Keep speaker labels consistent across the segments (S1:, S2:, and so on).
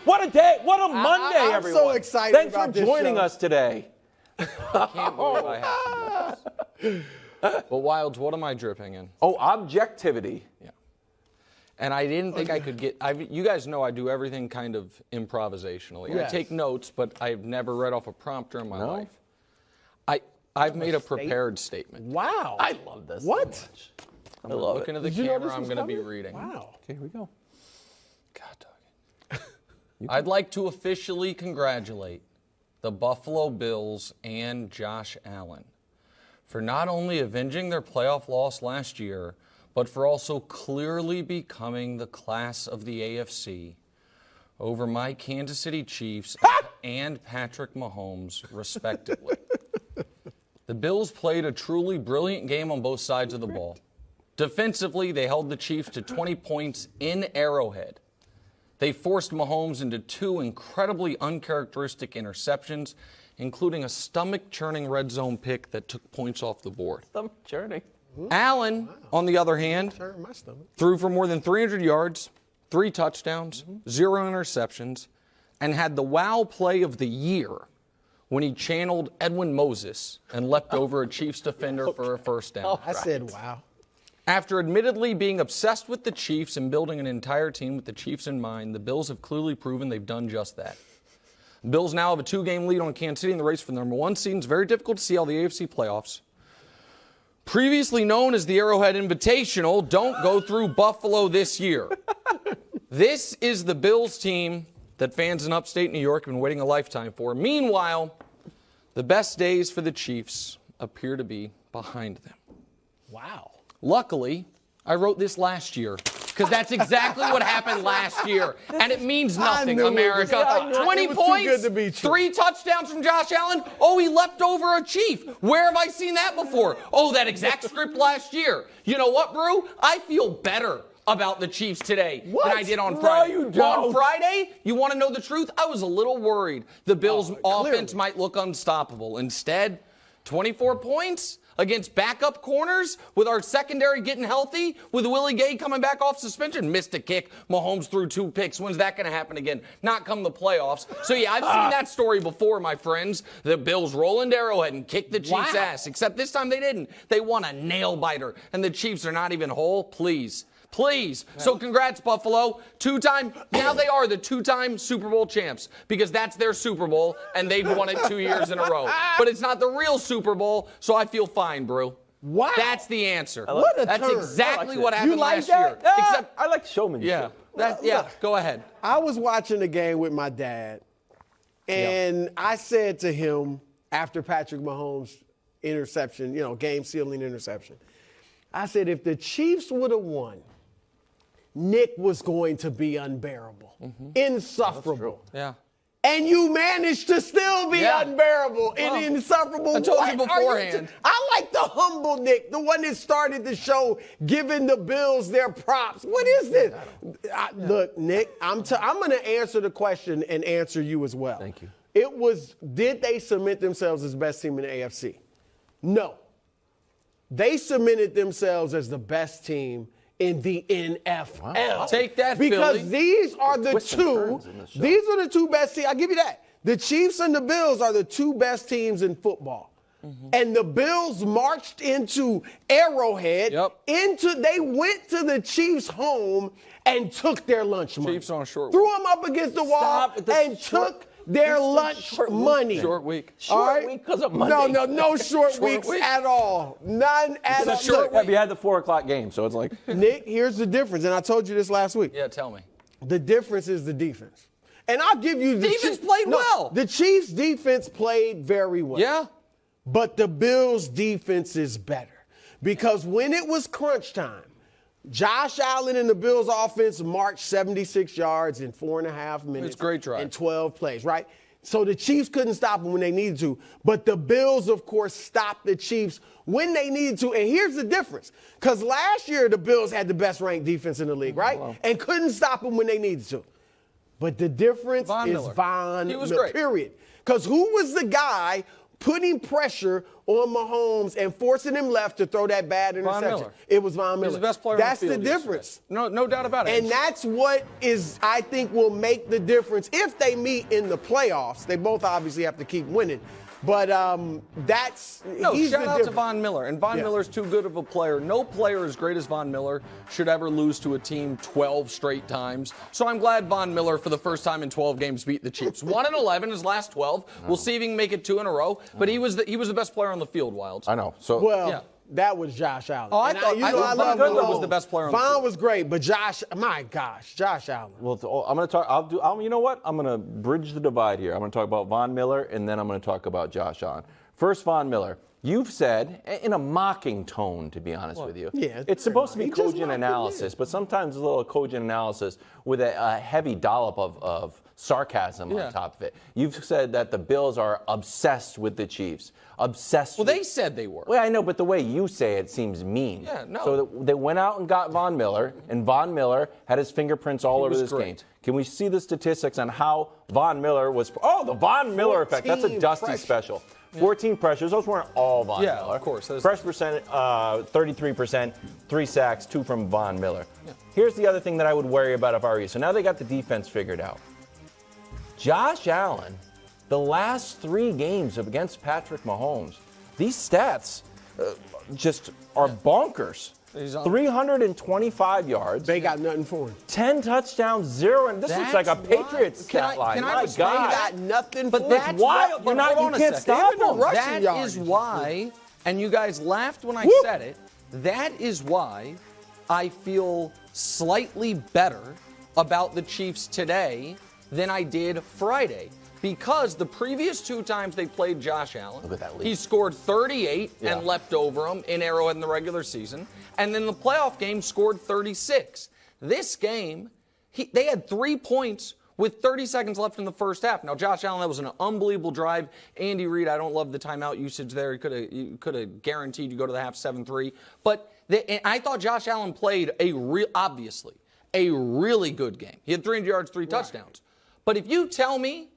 S1: What a day. What a Monday,
S2: I'm
S1: everyone.
S2: so excited
S1: Thanks
S2: about
S1: for
S2: this
S1: joining
S2: show.
S1: us today.
S3: I can't believe I have to do this. But Wildes, what am I dripping in?
S1: Oh, objectivity.
S3: Yeah. And I didn't think I could get. You guys know I do everything kind of improvisationally.
S2: Yes.
S3: I take notes, but I've never read off a prompter in my life. I've made a prepared statement.
S2: Wow.
S1: I love this.
S2: What?
S1: So much. I love
S3: Looking
S1: it.
S3: at the
S2: Did you know
S3: camera,
S2: this
S3: I'm
S2: was
S3: going to be
S2: coming?
S3: reading.
S2: Wow.
S1: Okay, here we go.
S3: God, dog. I'd like to officially congratulate the Buffalo Bills and Josh Allen for not only avenging their playoff loss last year, but for also clearly becoming the class of the AFC over my Kansas City Chiefs and Patrick Mahomes, respectively. The Bills played a truly brilliant game on both sides of the ball. Defensively, they held the Chiefs to 20 points in Arrowhead. They forced Mahomes into 2 incredibly uncharacteristic interceptions, including a stomach-churning red zone pick that took points off the board.
S1: Stomach churning.
S3: Allen, on the other hand,
S2: Turn my stomach.
S3: threw for more than 300 yards, 3 touchdowns, 0 interceptions, and had the wow play of the year when he channeled Edwin Moses and leapt over a Chiefs defender for a first down.
S2: I said, wow.
S3: After admittedly being obsessed with the Chiefs and building an entire team with the Chiefs in mind, the Bills have clearly proven they've done just that. The Bills now have a 2-game lead on Kansas City in the race for the number 1 seed. It's very difficult to see how the AFC playoffs, previously known as the Arrowhead Invitational, don't go through Buffalo this year. This is the Bills team that fans in upstate New York have been waiting a lifetime for. Meanwhile, the best days for the Chiefs appear to be behind them.
S2: Wow.
S3: Luckily, I wrote this last year because that's exactly what happened last year. And it means nothing,
S2: knew it was-
S3: America.
S2: I knew it
S3: 20
S2: was too
S3: points,
S2: good to be true.
S3: 3 touchdowns from Josh Allen. Oh, he leapt over a Chief. Where have I seen that before? Oh, that exact script last year. You know what, Brew? I feel better about the Chiefs today than I did on
S1: No,
S3: Friday.
S1: you don't.
S3: On Friday, you want to know the truth? I was a little worried the Bills'
S2: clearly.
S3: offense might look unstoppable. Instead, 24 points against backup corners with our secondary getting healthy, with Willie Gay coming back off suspension. Missed a kick. Mahomes threw 2 picks. When's that going to happen again? Not come the playoffs. So, yeah, I've seen that story before, my friends. The Bills roll into Arrowhead and kick the Chiefs' ass. Except this time they didn't. They won a nail-biter. And the Chiefs are not even whole. Please. So congrats, Buffalo. Now they are the 2-time Super Bowl champs because that's their Super Bowl and they've won it 2 years in a row. But it's not the real Super Bowl, so I feel fine, Brew.
S2: Wow.
S3: That's the answer.
S2: What a
S3: That's
S2: turn.
S3: exactly
S1: I like
S3: what
S1: that.
S3: happened
S2: You like
S3: last
S2: that?
S3: year. Except,
S1: I like showmanship.
S3: go ahead.
S2: I was watching the game with my dad, and I said to him after Patrick Mahomes' interception, game-sealing interception, I said, if the Chiefs would have won, Nick was going to be unbearable, insufferable.
S3: Yeah.
S2: And you managed to still be
S3: Yeah.
S2: unbearable and insufferable.
S3: I told you
S2: What are
S3: beforehand.
S2: I like the humble Nick, the one that started the show giving the Bills their props. What is this? Look, Nick, I'm going to answer the question and answer you as well.
S1: Thank you.
S2: It was, did they cement themselves as the best team in the AFC? No. They cemented themselves as the best team in the NFL.
S1: Wow.
S3: Take that,
S2: Because
S3: Philly.
S2: these are the
S1: Twists and
S2: two.
S1: turns in this show.
S2: These are the 2 best teams. I'll give you that. The Chiefs and the Bills are the 2 best teams in football. And the Bills marched into Arrowhead.
S3: Yep.
S2: They went to the Chiefs' home and took their lunch money.
S3: Chiefs on a short
S2: Threw
S3: week.
S2: them up against the wall
S1: Stop. It's a
S2: and
S1: short-
S2: took their
S1: it's a
S2: lunch
S1: short week.
S2: money.
S3: Short week.
S1: Short week 'cause of Monday.
S2: No short
S3: Short
S2: weeks
S3: week.
S2: at all. None at all.
S3: a short
S2: Look,
S1: You had the 4 o'clock game, so it's like.
S2: Nick, here's the difference, and I told you this last week.
S3: Yeah, tell me.
S2: The difference is the defense. And I'll give you the
S3: Defense played well.
S2: The Chiefs' defense played very well.
S3: Yeah.
S2: But the Bills' defense is better. Because when it was crunch time, Josh Allen and the Bills' offense marched 76 yards in 4.5 minutes.
S3: It's a great drive.
S2: And 12 plays, right? So the Chiefs couldn't stop them when they needed to. But the Bills, of course, stopped the Chiefs when they needed to. And here's the difference. Because last year, the Bills had the best ranked defense in the league, right?
S1: Wow.
S2: And couldn't stop them when they needed to. But the difference
S3: Von
S2: is
S3: Miller.
S2: Von
S3: He was
S2: Miller,
S3: great.
S2: period. Because who was the guy putting pressure on Mahomes and forcing him left to throw that bad interception.
S3: Miller.
S2: It was Von Miller.
S3: He's the best player
S2: That's
S3: on the field.
S2: the difference.
S3: No doubt about it.
S2: And that's what I think will make the difference if they meet in the playoffs. They both obviously have to keep winning. But he's
S3: shout
S2: the
S3: out to
S2: difference.
S3: Von Miller. And Von Miller's too good of a player. No player as great as Von Miller should ever lose to a team 12 straight times. So I'm glad Von Miller, for the first time in 12 games, beat the Chiefs. 1-11 his last 12. We'll see if he can make it 2 in a row. But he was the best player on the field, Wildes.
S1: I know. So
S2: that was Josh Allen.
S3: Oh, I thought Von Miller was the best player on the field.
S2: Von was great, but Josh Allen.
S1: Well, I'm going to talk. You know what? I'm going to bridge the divide here. I'm going to talk about Von Miller, and then I'm going to talk about Josh Allen. First, Von Miller. You've said, in a mocking tone, to be honest with you, it's supposed to be cogent analysis, but sometimes a little cogent analysis with a heavy dollop of sarcasm on top of it. You've said that the Bills are obsessed with the Chiefs. Obsessed.
S3: They said they were.
S1: Well, I know, but the way you say it seems mean.
S3: Yeah, no.
S1: So they went out and got Von Miller, and Von Miller had his fingerprints all over this game. Can we see the statistics on how Von Miller was? Oh, the Von Miller effect. That's a Dusty special. 14 pressures. Those weren't all Von Miller.
S3: Yeah, of course.
S1: Pressure percent, 33%, 3 sacks, 2 from Von Miller. Yeah. Here's the other thing that I would worry about if I were you. So now they got the defense figured out. Josh Allen, the last 3 games against Patrick Mahomes, these stats just are bonkers. 325 yards.
S2: They got nothing for him.
S1: 10 touchdowns, 0. And this looks like a Patriots stat line. My God.
S2: They got nothing
S1: but
S2: for
S1: that's
S2: him.
S1: wild. You can't stop them.
S3: That is why, and you guys laughed when I said it, that is why I feel slightly better about the Chiefs today than I did Friday. Because the previous 2 times they played Josh Allen, he scored 38 and leapt over him in Arrowhead in the regular season. And then the playoff game scored 36. This game, they had 3 points with 30 seconds left in the first half. Now, Josh Allen, that was an unbelievable drive. Andy Reid, I don't love the timeout usage there. He could have guaranteed you go to the half 7-3. But I thought Josh Allen played obviously a really good game. He had 300 yards, 3 touchdowns. But if you tell me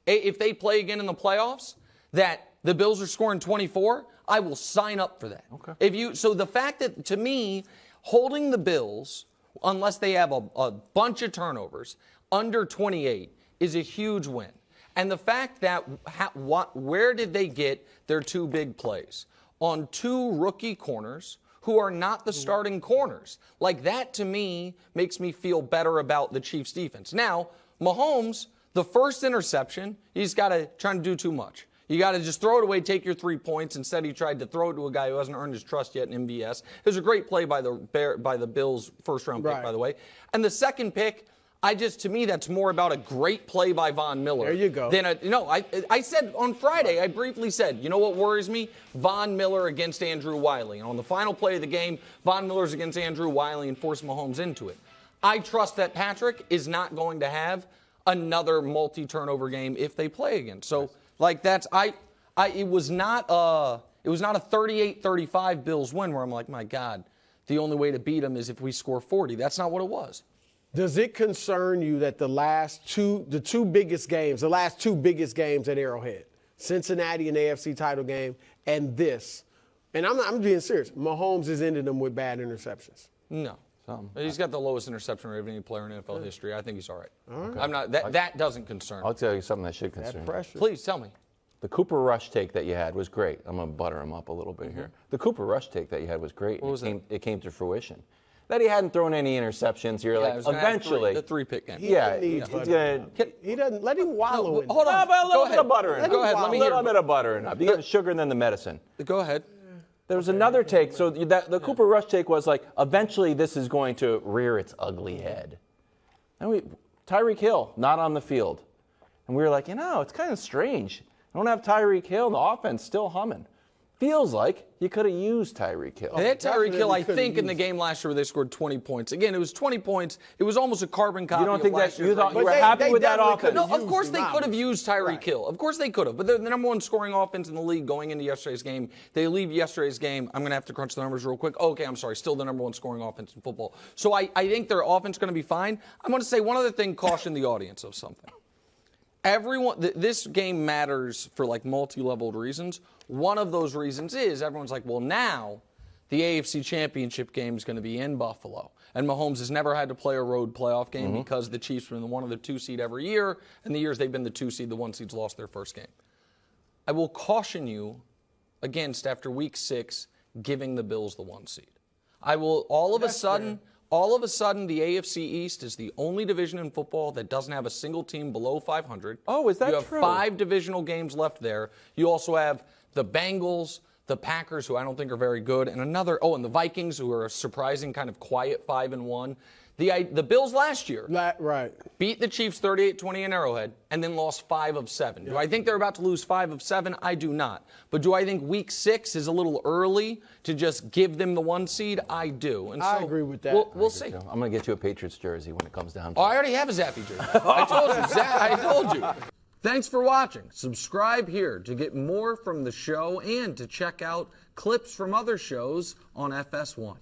S3: if they play again in the playoffs, that the Bills are scoring 24, I will sign up for that. Okay. So the fact that, to me, holding the Bills, unless they have a bunch of turnovers, under 28 is a huge win. And the fact that where did they get their 2 big plays? On 2 rookie corners who are not the starting corners. Like, that, to me, makes me feel better about the Chiefs' defense. Now, Mahomes, the first interception, he's got to try to do too much. You got to just throw it away, take your 3 points. Instead, he tried to throw it to a guy who hasn't earned his trust yet in MVS. It was a great play by the Bills' first-round pick, by the way. And the second pick, to me, that's more about a great play by Von Miller.
S2: There you go.
S3: I said on Friday, I briefly said, you know what worries me? Von Miller against Andrew Wiley. And on the final play of the game, Von Miller's against Andrew Wiley and forced Mahomes into it. I trust that Patrick is not going to have another multi-turnover game if they play again. So, it was not a 38-35 Bills win where I'm like, my God, the only way to beat them is if we score 40. That's not what it was.
S2: Does it concern you that the last two biggest games at Arrowhead, Cincinnati and AFC title game, and this, and I'm being serious, Mahomes has ended them with bad interceptions?
S3: No. He's got the lowest interception rate of any player in NFL history. I think he's all right. Okay. I'm not. That doesn't concern me.
S1: I'll tell you something that should concern you.
S3: Please tell me.
S1: The Cooper Rush take that you had was great. I'm going to butter him up a little bit here. The Cooper Rush take that you had was great. It came to fruition. That he hadn't thrown any interceptions. You're like, eventually.
S3: The 3-pick game.
S2: He doesn't let him wallow in it.
S1: Hold on. A little bit of butter in it.
S3: Go ahead. Let me hear.
S1: A little bit of butter in it. You got the sugar and then the medicine.
S3: Go ahead.
S1: There was another take. So the Cooper Rush take was like, eventually this is going to rear its ugly head. And Tyreek Hill, not on the field. And we were like, it's kind of strange. I don't have Tyreek Hill. The offense still humming. Feels like you could have used Tyreek Hill.
S3: They had Tyreek Hill, I think, in the game last year where they scored 20 points. Again, it was 20 points. It was almost a carbon copy.
S1: You don't think
S3: that
S1: you thought you were happy with that offense?
S3: No, of course they could have used Tyreek Hill. Of course they could have. But they're the number 1 scoring offense in the league going into yesterday's game. They leave yesterday's game. I'm going to have to crunch the numbers real quick. Okay, I'm sorry. Still the number 1 scoring offense in football. So I think their offense is going to be fine. I'm going to say one other thing, caution the audience of something. This game matters for like multi-leveled reasons. One of those reasons is everyone's like, well, now the AFC Championship game is going to be in Buffalo. And Mahomes has never had to play a road playoff game because the Chiefs have been the 1 or the 2 seed every year. And the years they've been the 2 seed, the 1 seeds lost their first game. I will caution you against, after week 6, giving the Bills the 1 seed. I will, all of a sudden, the AFC East is the only division in football that doesn't have a single team below 500.
S1: Oh, is that true?
S3: You have 5 divisional games left there. You also have the Bengals, the Packers, who I don't think are very good, and and the Vikings, who are a surprising kind of quiet 5-1. The Bills last year beat the Chiefs 38-20 in Arrowhead and then lost 5 of 7. Do I think they're about to lose 5 of 7? I do not. But do I think week 6 is a little early to just give them the 1 seed? I do. And so
S2: I agree with that.
S3: We'll see.
S1: I'm going to get you a Patriots jersey when it comes down to
S3: I already have a Zappy jersey. I told you, I told you. Thanks for watching. Subscribe here to get more from the show and to check out clips from other shows on FS1.